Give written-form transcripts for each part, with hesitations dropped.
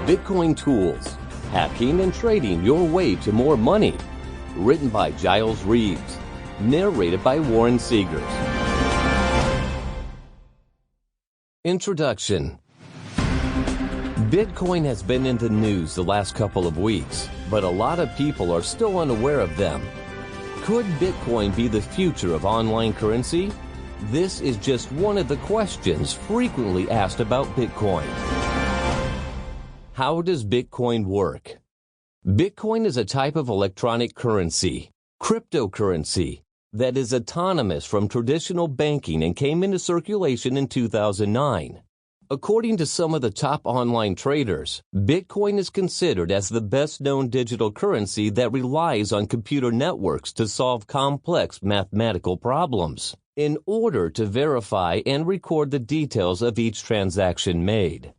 Bitcoin Tools, Hacking and Trading Your Way to More Money. Written by Jiles Reeves. Narrated by Seegers. Introduction. Bitcoin has been in the news the last couple of weeks, but a lot of people are still unaware of them. Could Bitcoin be the future of online currency? This is just one of the questions frequently asked about Bitcoin. How does Bitcoin work? Bitcoin is a type of electronic currency, cryptocurrency, that is autonomous from traditional banking and came into circulation in 2009. According to some of the top online traders, Bitcoin is considered as the best-known digital currency that relies on computer networks to solve complex mathematical problems in order to verify and record the details of each transaction made.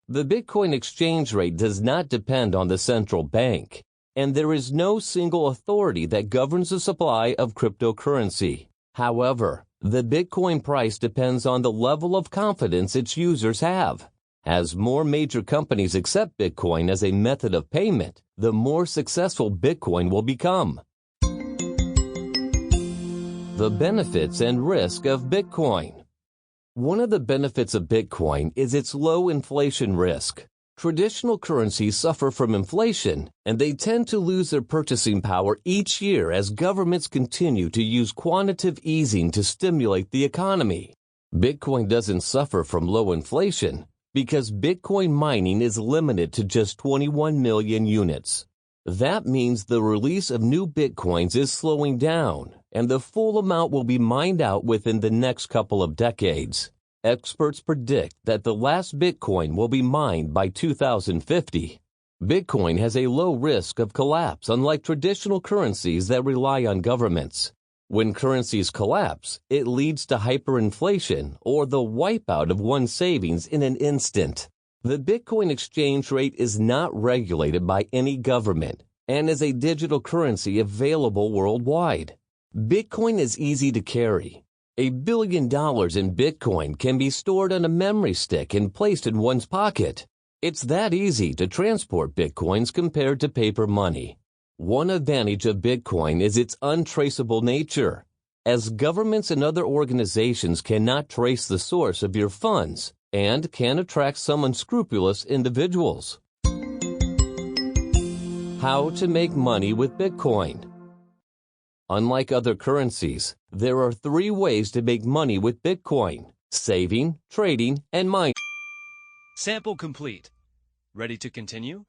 The Bitcoin exchange rate does not depend on the central bank, and there is no single authority that governs the supply of cryptocurrency. However, the Bitcoin price depends on the level of confidence its users have. As more major companies accept Bitcoin as a method of payment, the more successful Bitcoin will become. The benefits and risk of Bitcoin. One of the benefits of Bitcoin is its low inflation risk. Traditional currencies suffer from inflation, and they tend to lose their purchasing power each year as governments continue to use quantitative easing to stimulate the economy. Bitcoin doesn't suffer from low inflation because Bitcoin mining is limited to just 21 million units. That means the release of new Bitcoins is slowing down, and the full amount will be mined out within the next couple of decades. Experts predict that the last Bitcoin will be mined by 2050. Bitcoin has a low risk of collapse, unlike traditional currencies that rely on governments. When currencies collapse, it leads to hyperinflation or the wipeout of one's savings in an instant. The Bitcoin exchange rate is not regulated by any government and is a digital currency available worldwide. Bitcoin is easy to carry. $1 billion in Bitcoin can be stored on a memory stick and placed in one's pocket. It's that easy to transport Bitcoins compared to paper money. One advantage of Bitcoin is its untraceable nature, as governments and other organizations cannot trace the source of your funds and can attract some unscrupulous individuals. How to make money with Bitcoin. Unlike other currencies, there are 3 ways to make money with Bitcoin: saving, trading, and mining. Sample complete. Ready to continue?